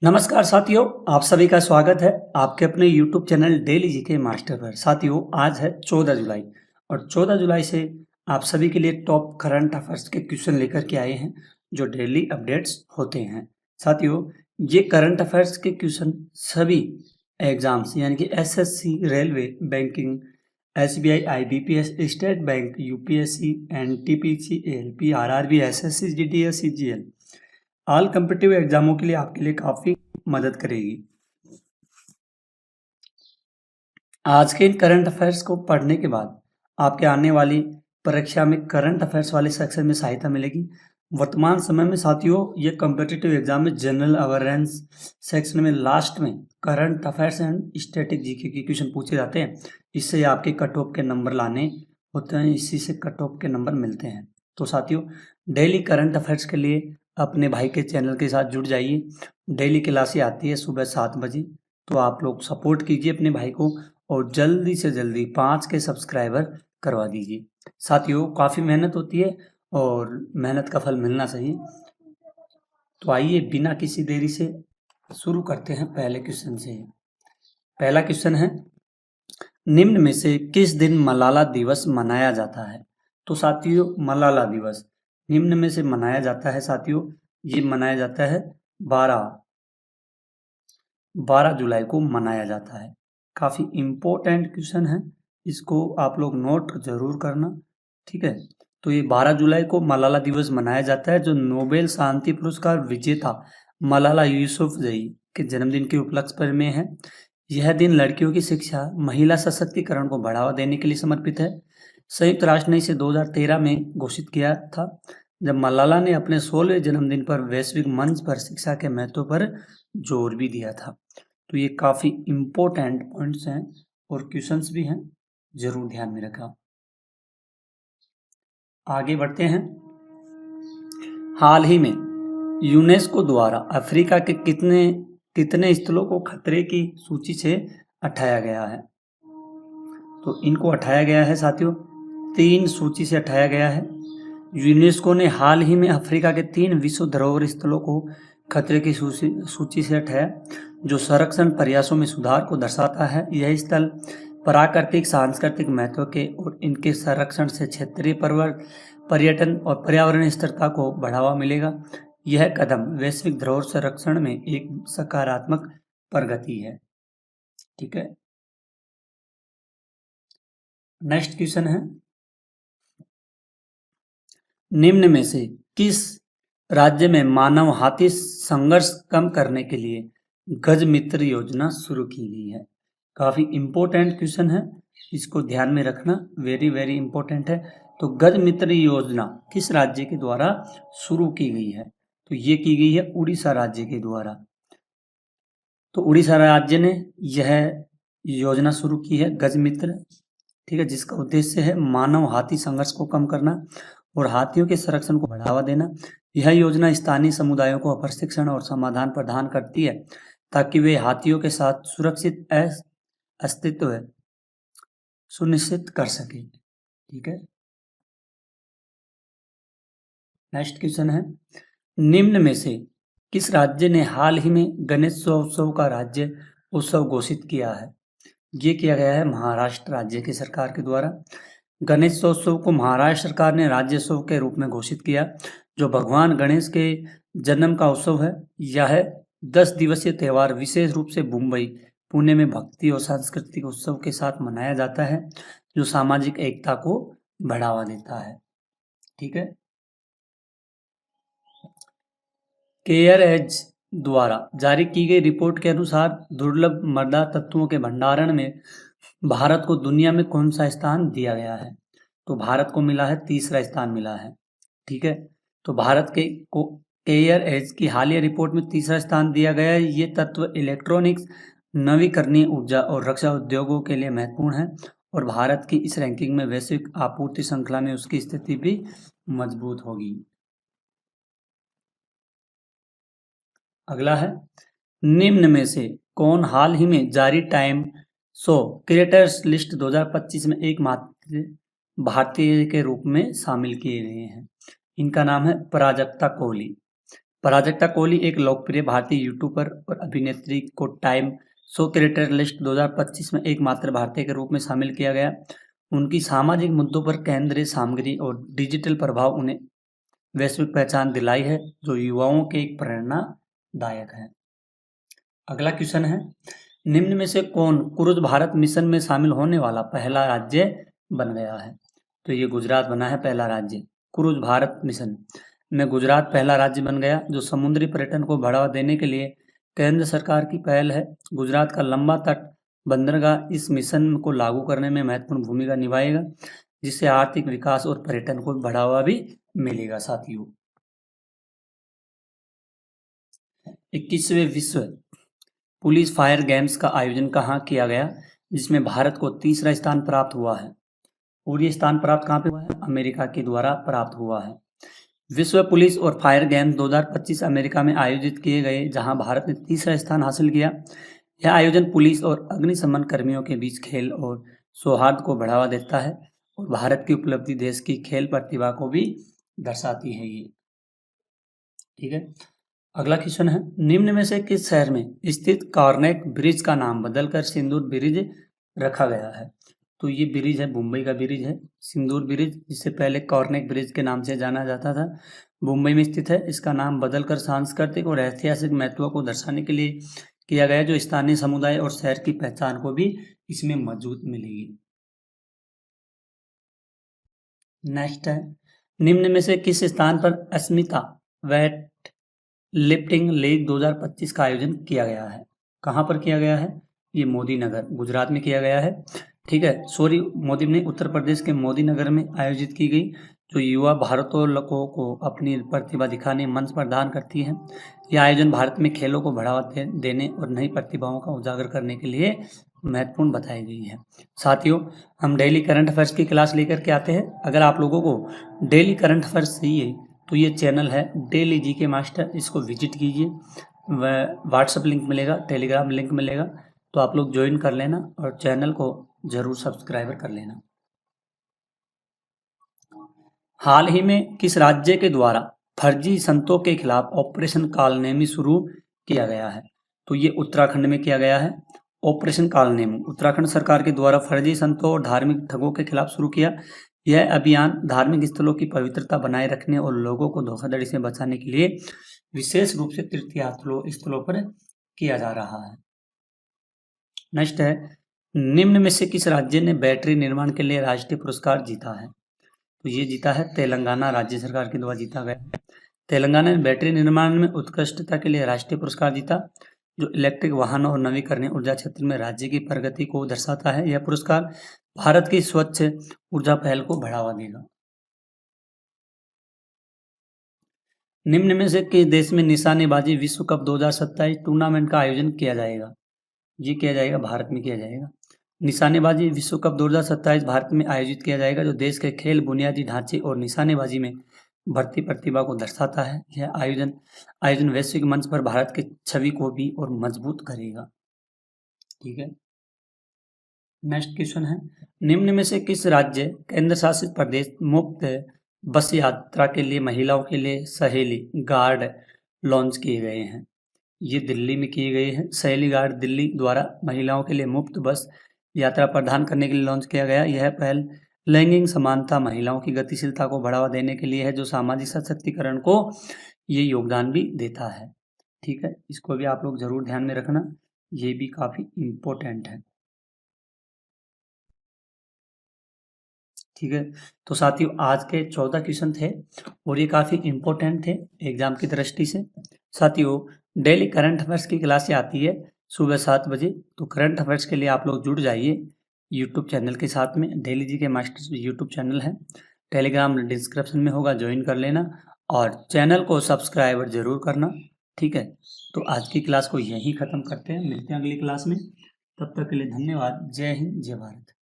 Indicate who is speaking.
Speaker 1: नमस्कार साथियों, आप सभी का स्वागत है आपके अपने YouTube channel daily GK master पर। साथियों, आज है 14 जुलाई और 14 जुलाई से आप सभी के लिए टॉप करंट अफेयर्स के क्वेश्चन लेकर के आए हैं जो डेली अपडेट्स होते हैं। साथियों, ये करंट अफेयर्स के क्वेश्चन सभी एग्जाम्स यानी कि SSC, railway, banking, SBI, IBPS, state bank, UPSC, NTPC, ALP, RRB, SSC, GDS, CGL all competitive एग्जामों के लिए आपके लिए काफ़ी मदद करेगी। आज के इन करंट अफेयर्स को पढ़ने के बाद आपके आने वाली परीक्षा में करंट अफेयर्स वाले सेक्शन में सहायता मिलेगी। वर्तमान समय में साथियों, ये कॉम्पिटिटिव एग्जाम में जनरल अवेयरनेस सेक्शन में लास्ट में current affairs and static GK के क्वेश्चन पूछे जाते हैं। इससे आपके कट ऑफ के नंबर लाने होते हैं, इसी से कट ऑफ के नंबर मिलते हैं। तो साथियों, डेली करंट अफेयर्स के लिए अपने भाई के चैनल के साथ जुड़ जाइए। डेली क्लासें आती है सुबह 7 बजे, तो आप लोग सपोर्ट कीजिए अपने भाई को और जल्दी से जल्दी 5 के सब्सक्राइबर करवा दीजिए। साथियों, काफ़ी मेहनत होती है और मेहनत का फल मिलना चाहिए। तो आइए बिना किसी देरी से शुरू करते हैं पहले क्वेश्चन से। पहला क्वेश्चन है, निम्न में से किस दिन मलाला दिवस मनाया जाता है? तो साथियों, मलाला दिवस निम्न में से मनाया जाता है। साथियों, ये मनाया जाता है 12 जुलाई को मनाया जाता है। काफ़ी इम्पोर्टेंट क्वेश्चन है, इसको आप लोग नोट जरूर करना, ठीक है। तो ये 12 जुलाई को मलाला दिवस मनाया जाता है, जो नोबेल शांति पुरस्कार विजेता मलाला यूसुफजई के जन्मदिन के उपलक्ष्य पर में है। यह दिन लड़कियों की शिक्षा, महिला सशक्तिकरण को बढ़ावा देने के लिए समर्पित है। संयुक्त राष्ट्र ने इसे 2013 में घोषित किया था, जब मलाला ने अपने 16वें जन्मदिन पर वैश्विक मंच पर शिक्षा के महत्व पर जोर भी दिया था। तो ये काफ़ी इम्पोर्टेंट पॉइंट्स हैं और क्वेश्चंस भी हैं, जरूर ध्यान में रखा। आगे बढ़ते हैं। हाल ही में यूनेस्को द्वारा अफ्रीका के कितने स्थलों को खतरे की सूची से हटाया गया है? तो इनको हटाया गया है साथियों, 3 सूची से हटाया गया है। यूनेस्को ने हाल ही में अफ्रीका के 3 विश्व धरोहर स्थलों को खतरे की सूची से हटाया, जो संरक्षण प्रयासों में सुधार को दर्शाता है। यह स्थल प्राकृतिक सांस्कृतिक महत्व के और इनके संरक्षण से क्षेत्रीय पर्यटन और पर्यावरण स्थिरता को बढ़ावा मिलेगा। यह कदम वैश्विक धरोहर संरक्षण में एक सकारात्मक प्रगति है, ठीक है। नेक्स्ट क्वेश्चन है, निम्न में से किस राज्य में मानव हाथी संघर्ष कम करने के लिए गज मित्र योजना शुरू की गई है? काफी इंपॉर्टेंट क्वेश्चन है, इसको ध्यान में रखना, वेरी वेरी इंपॉर्टेंट है। तो गज मित्र योजना किस राज्य के द्वारा शुरू की गई है? तो ये की गई है उड़ीसा राज्य के द्वारा। तो उड़ीसा राज्य ने यह योजना शुरू की है गज मित्र, ठीक है, जिसका उद्देश्य है मानव हाथी संघर्ष को कम करना और हाथियों के संरक्षण को बढ़ावा देना। यह योजना स्थानीय समुदायों को प्रशिक्षण और समाधान प्रदान करती है ताकि वे हाथियों के साथ सुरक्षित अस्तित्व सुनिश्चित कर सके, ठीक है। नेक्स्ट क्वेश्चन है, निम्न में से किस राज्य ने हाल ही में गणेशोत्सव का राज्य उत्सव घोषित किया है? ये किया गया है महाराष्ट्र राज्य की सरकार के द्वारा। गणेशोत्सव को महाराष्ट्र सरकार ने राज्योत्सव के रूप में घोषित किया, जो भगवान गणेश के जन्म का उत्सव है। यह 10 दिवसीय त्यौहार विशेष रूप से मुंबई, पुणे में भक्ति और सांस्कृतिक उत्सव के साथ मनाया जाता है, जो सामाजिक एकता को बढ़ावा देता है, ठीक है। केयर एज द्वारा जारी की गई रिपोर्ट के अनुसार दुर्लभ मृदा तत्वों के भंडारण में भारत को दुनिया में कौन सा स्थान दिया गया है? तो भारत को मिला है 3रा स्थान मिला है, ठीक है। तो भारत के को केयर एज की हालिया रिपोर्ट में 3रा स्थान दिया गया है। ये तत्व इलेक्ट्रॉनिक्स, नवीकरणीय ऊर्जा और रक्षा उद्योगों के लिए महत्वपूर्ण है और भारत की इस रैंकिंग में वैश्विक आपूर्ति श्रृंखला में उसकी स्थिति भी मजबूत होगी। अगला है, निम्न में से कौन हाल ही में जारी टाइम शो क्रिएटर्स लिस्ट 2025 में एकमात्र भारतीय के रूप में शामिल किए गए हैं? इनका नाम है प्राजक्ता कोहली। प्राजक्ता कोहली एक लोकप्रिय भारतीय यूट्यूबर और अभिनेत्री को टाइम शो क्रिएटर लिस्ट 2025 में एकमात्र भारतीय के रूप में शामिल किया गया। उनकी सामाजिक मुद्दों पर केंद्रित सामग्री और डिजिटल प्रभाव उन्हें वैश्विक पहचान दिलाई है, जो युवाओं के एक प्रेरणादायक है। अगला क्वेश्चन है, निम्न में से कौन क्रूज भारत मिशन में शामिल होने वाला पहला राज्य बन गया है? तो ये गुजरात बना है पहला राज्य। क्रूज भारत मिशन में गुजरात पहला राज्य बन गया, जो समुद्री पर्यटन को बढ़ावा देने के लिए केंद्र सरकार की पहल है। गुजरात का लंबा तट बंदरगाह इस मिशन को लागू करने में महत्वपूर्ण भूमिका निभाएगा, जिससे आर्थिक विकास और पर्यटन को बढ़ावा भी मिलेगा। साथियों, 21वें विश्व पुलिस फायर गेम्स का आयोजन कहाँ किया गया, जिसमें भारत को तीसरा स्थान प्राप्त हुआ है? और ये स्थान प्राप्त कहाँ पे हुआ है? अमेरिका के द्वारा प्राप्त हुआ है। विश्व पुलिस और फायर गेम्स 2025 अमेरिका में आयोजित किए गए, जहां भारत ने तीसरा स्थान हासिल किया। यह आयोजन पुलिस और अग्निशमन कर्मियों के बीच खेल और सौहार्द को बढ़ावा देता है और भारत की उपलब्धि देश की खेल प्रतिभा को भी दर्शाती है ये। ठीक है, अगला क्वेश्चन है, निम्न में से किस शहर में स्थित कॉर्नेक ब्रिज का नाम बदलकर सिंदूर ब्रिज रखा गया है? तो ये ब्रिज है, मुंबई का ब्रिज है सिंदूर ब्रिज, जिससे पहले कॉर्नेक ब्रिज के नाम से जाना जाता था। मुंबई में स्थित है। इसका नाम बदलकर सांस्कृतिक और ऐतिहासिक महत्व को दर्शाने के लिए किया गया, जो स्थानीय समुदाय और शहर की पहचान को भी इसमें मजबूत मिलेगी। नेक्स्ट है, निम्न में से किस स्थान पर अस्मिता वेट लिफ्टिंग लीग 2025 का आयोजन किया गया है? कहाँ पर किया गया है? ये मोदी नगर गुजरात में किया गया है। ठीक है, सॉरी, मोदी ने उत्तर प्रदेश के मोदी नगर में आयोजित की गई, जो युवा भारोत्तोलकों को अपनी प्रतिभा दिखाने मंच प्रदान करती है। यह आयोजन भारत में खेलों को बढ़ावा देने और नई प्रतिभाओं का उजागर करने के लिए महत्वपूर्ण बताई गई है। साथियों, हम डेली करंट अफेयर्स की क्लास लेकर के आते हैं। अगर आप लोगों को डेली करंट अफेयर्स चाहिए तो ये चैनल है डेली जीके मास्टर, इसको विजिट कीजिए। व्हाट्सएप लिंक मिलेगा, टेलीग्राम लिंक मिलेगा, तो आप लोग ज्वाइन कर लेना और चैनल को जरूर सब्सक्राइब कर लेना। हाल ही में किस राज्य के द्वारा फर्जी संतों के खिलाफ ऑपरेशन कालनेमी शुरू किया गया है? तो ये उत्तराखंड में किया गया है। ऑपरेशन कालनेमी उत्तराखंड सरकार के द्वारा फर्जी संतों और धार्मिक ठगों के खिलाफ शुरू किया। यह अभियान धार्मिक स्थलों की पवित्रता बनाए रखने और लोगों को धोखाधड़ी से बचाने के लिए विशेष रूप से तीर्थ स्थलों पर किया जा रहा है। नेक्स्ट है, निम्न में से किस राज्य ने बैटरी निर्माण के लिए राष्ट्रीय पुरस्कार जीता है? तो ये जीता है तेलंगाना राज्य सरकार के द्वारा जीता गया। तेलंगाना ने बैटरी निर्माण में उत्कृष्टता के लिए राष्ट्रीय पुरस्कार जीता, जो इलेक्ट्रिक वाहनों और नवीकरणीय ऊर्जा क्षेत्र में राज्य की प्रगति को दर्शाता है। यह पुरस्कार भारत की स्वच्छ ऊर्जा पहल को बढ़ावा देगा। निम्न में से किस देश में निशानेबाजी विश्व कप 2027 टूर्नामेंट का आयोजन किया जाएगा? ये किया जाएगा, भारत में किया जाएगा। निशानेबाजी विश्व कप 2027 भारत में आयोजित किया जाएगा, जो देश के खेल बुनियादी ढांचे और निशानेबाजी में बढ़ती प्रतिभा को दर्शाता है। यह आयोजन वैश्विक मंच पर भारत की छवि को भी और मजबूत करेगा। ठीक है, नेक्स्ट क्वेश्चन है, निम्न में से किस राज्य केंद्र शासित प्रदेश मुफ्त बस यात्रा के लिए महिलाओं के लिए सहेली गार्ड लॉन्च किए गए हैं? ये दिल्ली में किए गए हैं। सहेली गार्ड दिल्ली द्वारा महिलाओं के लिए मुफ्त बस यात्रा प्रदान करने के लिए लॉन्च किया गया। यह पहल लैंगिक समानता, महिलाओं की गतिशीलता को बढ़ावा देने के लिए है, जो सामाजिक सशक्तिकरण को ये योगदान भी देता है। ठीक है, इसको भी आप लोग जरूर ध्यान में रखना, ये भी काफी इम्पोर्टेंट है। ठीक है, तो साथियों आज के 14 क्वेश्चन थे और ये काफ़ी इम्पोर्टेंट थे एग्जाम की दृष्टि से। साथियों, डेली करंट अफेयर्स की क्लासें आती है सुबह 7 बजे, तो करंट अफेयर्स के लिए आप लोग जुड़ जाइए यूट्यूब चैनल के साथ में। डेली जी के मास्टर्स यूट्यूब चैनल है, टेलीग्राम डिस्क्रिप्शन में होगा, ज्वाइन कर लेना और चैनल को सब्सक्राइब जरूर करना। ठीक है, तो आज की क्लास को यहीं ख़त्म करते हैं, मिलते हैं अगली क्लास में। तब तक के लिए धन्यवाद। जय हिंद, जय भारत।